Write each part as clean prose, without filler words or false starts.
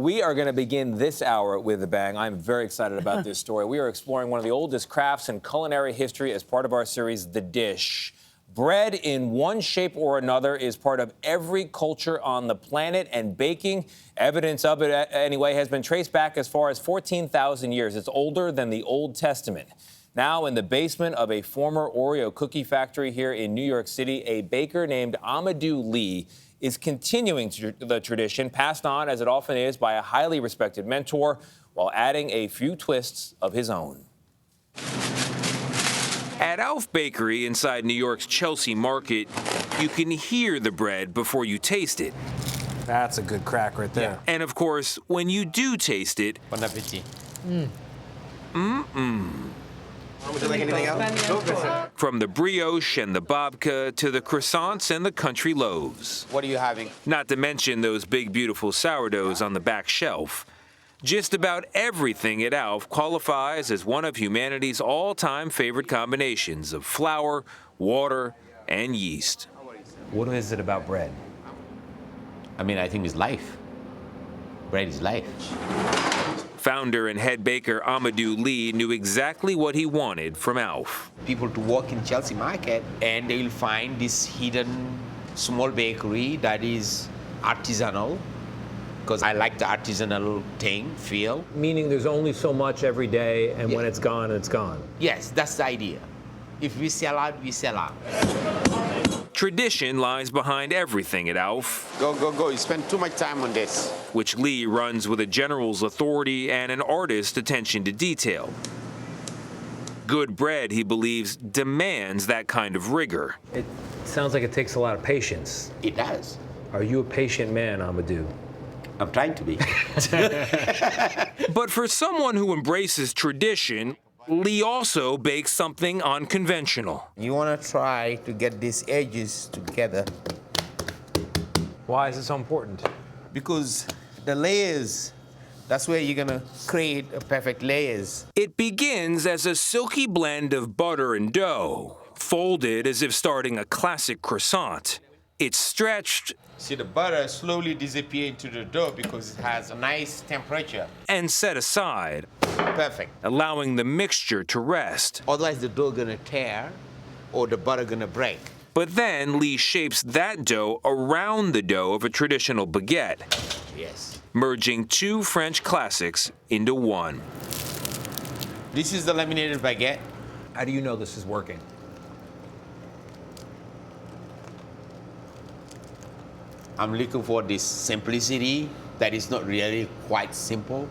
We are going to begin this hour with a bang. I'm very excited about this story. We are exploring one of the oldest crafts in culinary history as part of our series, The Dish. Bread in one shape or another is part of every culture on the planet, and baking, evidence of it anyway, has been traced back as far as 14,000 years. It's older than the Old Testament. Now, in the basement of a former Oreo cookie factory here in New York City, a baker named Amadou Ly is continuing the tradition passed on, as it often is, by a highly respected mentor, while adding a few twists of his own. At Alf Bakery inside New York's Chelsea Market, you can hear the bread before you taste it. That's a good crack right there. And of course, when you do taste it, Bon appetit. Would you like anything else? From the brioche and the babka to the croissants and the country loaves. What are you having? Not to mention those big, beautiful sourdoughs on the back shelf. Just about everything at Alf qualifies as one of humanity's all-time favorite combinations of flour, water, and yeast. What is it about bread? I mean, I think it's life. Bread is life. Founder and head baker Amadou Ly knew exactly what he wanted from Alf. People to walk in Chelsea Market and they will find this hidden small bakery that is artisanal, because I like the artisanal feel. Meaning there's only so much every day, and when it's gone, it's gone. Yes, that's the idea. If we sell out, we sell out. Tradition lies behind everything at Alf. Go, go, go. You spend too much time on this. Which Ly runs with a general's authority and an artist's attention to detail. Good bread, he believes, demands that kind of rigor. It sounds like it takes a lot of patience. It does. Are you a patient man, Amadou? I'm trying to be. But for someone who embraces tradition, Ly also bakes something unconventional. You want to try to get these edges together. Why is it so important? Because the layers, that's where you're going to create a perfect layers. It begins as a silky blend of butter and dough, folded as if starting a classic croissant. It's stretched. See, the butter slowly disappears into the dough because it has a nice temperature. And set aside. Perfect. Allowing the mixture to rest. Otherwise, the dough gonna tear or the butter gonna break. But then Ly shapes that dough around the dough of a traditional baguette. Yes. Merging two French classics into one. This is the laminated baguette. How do you know this is working? I'm looking for this simplicity that is not really quite simple.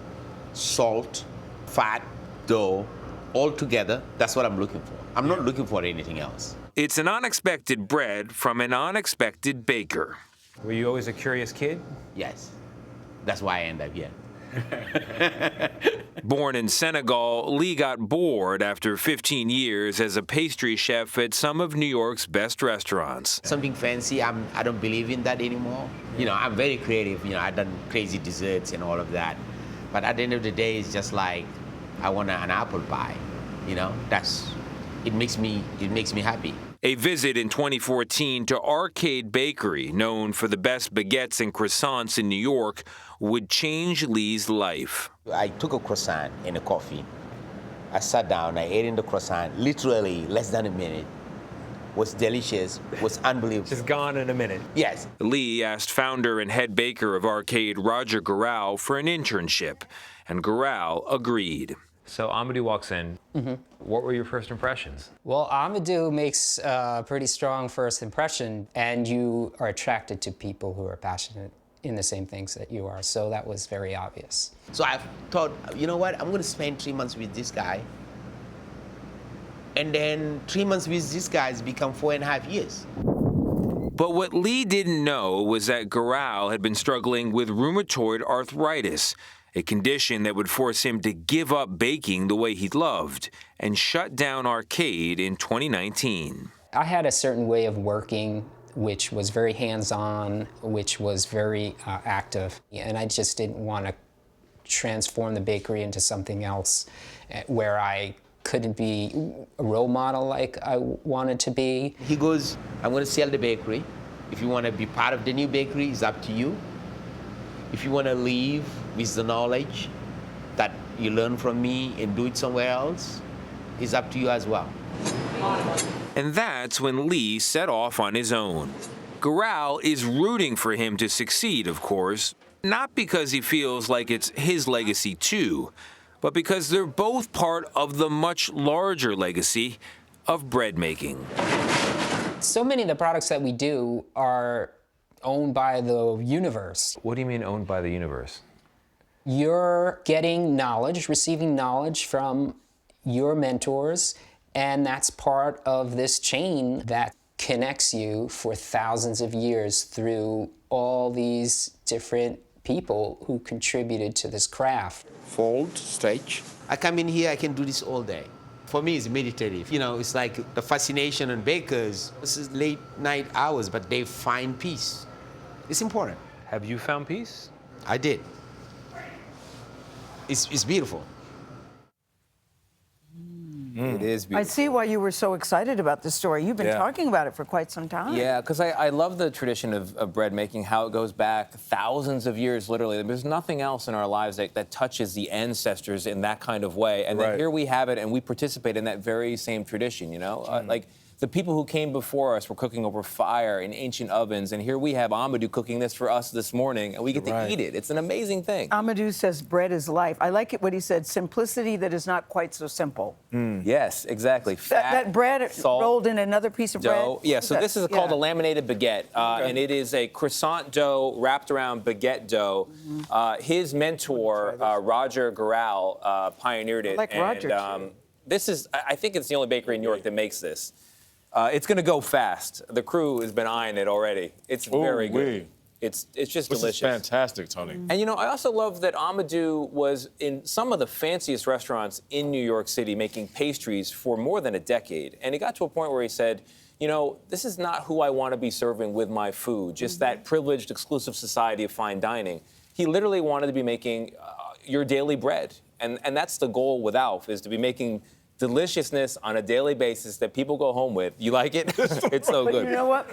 Salt, fat, dough, all together. That's what I'm looking for. I'm not looking for anything else. It's an unexpected bread from an unexpected baker. Were you always a curious kid? Yes. That's why I end up here. Born in Senegal, Ly got bored after 15 years as a pastry chef at some of New York's best restaurants. Something fancy, I don't believe in that anymore. You know, I'm very creative. You know, I've done crazy desserts and all of that. But at the end of the day, it's just like, I want an apple pie. You know, it makes me happy. A visit in 2014 to Arcade Bakery, known for the best baguettes and croissants in New York, would change Ly's life. I took a croissant and a coffee. I sat down, I ate in the croissant, literally less than a minute. Was delicious, was unbelievable. Just gone in a minute. Yes. Ly asked founder and head baker of Arcade, Roger Gural, for an internship, and Gural agreed. So Amadou walks in. What were your first impressions? Well, Amadou makes a pretty strong first impression, and you are attracted to people who are passionate in the same things that you are. So that was very obvious. So I thought, you know what, I'm going to spend 3 months with this guy. And then 3 months with this guy has become 4.5 years. But what Ly didn't know was that Gural had been struggling with rheumatoid arthritis, a condition that would force him to give up baking the way he loved and shut down Arcade in 2019. I had a certain way of working which was very hands-on, which was very active, and I just didn't want to transform the bakery into something else where I couldn't be a role model like I wanted to be. He goes, I'm going to sell the bakery. If you want to be part of the new bakery, it's up to you. If you want to leave with the knowledge that you learn from me and do it somewhere else, it's up to you as well. And that's when Ly set off on his own. Gayle is rooting for him to succeed, of course, not because he feels like it's his legacy too, but because they're both part of the much larger legacy of bread making. So many of the products that we do are owned by the universe. What do you mean owned by the universe? You're getting knowledge, receiving knowledge from your mentors, and that's part of this chain that connects you for thousands of years through all these different people who contributed to this craft. Fold, stretch. I come in here, I can do this all day. For me, it's meditative. You know, it's like the fascination on bakers. This is late night hours, but they find peace. It's important. Have you found peace? I did. It's beautiful. It is beautiful. I see why you were so excited about this story. You've been talking about it for quite some time. Yeah, because I love the tradition of bread making, how it goes back thousands of years, literally. There's nothing else in our lives that touches the ancestors in that kind of way. And then here we have it, and we participate in that very same tradition, you know? Like, the people who came before us were cooking over fire in ancient ovens, and here we have Amadou cooking this for us this morning, and we get to eat it. It's an amazing thing. Amadou says bread is life. I like it what he said, simplicity that is not quite so simple. Yes, exactly. Fat, That bread salt, rolled in another piece of dough. bread? Yeah, so this is called a laminated baguette, and it is a croissant dough wrapped around baguette dough. His mentor, Roger Gayle, pioneered it. I like Roger, too. This is, I think it's the only bakery in New York that makes this. It's going to go fast. The crew has been eyeing it already. It's very good. It's just delicious. This is fantastic, Tony. And you know, I also love that Amadou was in some of the fanciest restaurants in New York City making pastries for more than a decade. And he got to a point where he said, you know, this is not who I want to be serving with my food, just that privileged, exclusive society of fine dining. He literally wanted to be making your daily bread. And that's the goal with Alf, is to be making deliciousness on a daily basis that people go home with. You like it? It's so good. You know what?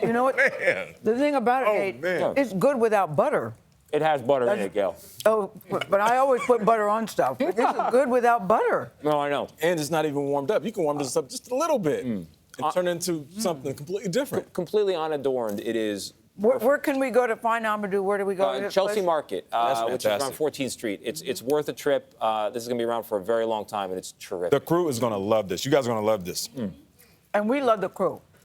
You know what? Man. The thing about it, Nate, it's good without butter. It has butter in it, Gayle. Oh, but I always put butter on stuff. This is good without butter. No, I know. And it's not even warmed up. You can warm this up just a little bit and turn it into something completely different. Completely unadorned, it is. Where can we go to find Amadou? Where do we go? Chelsea Market, which is around fantastic. 14th Street. It's worth a trip. This is going to be around for a very long time, and it's terrific. The crew is going to love this. You guys are going to love this. And we love the crew.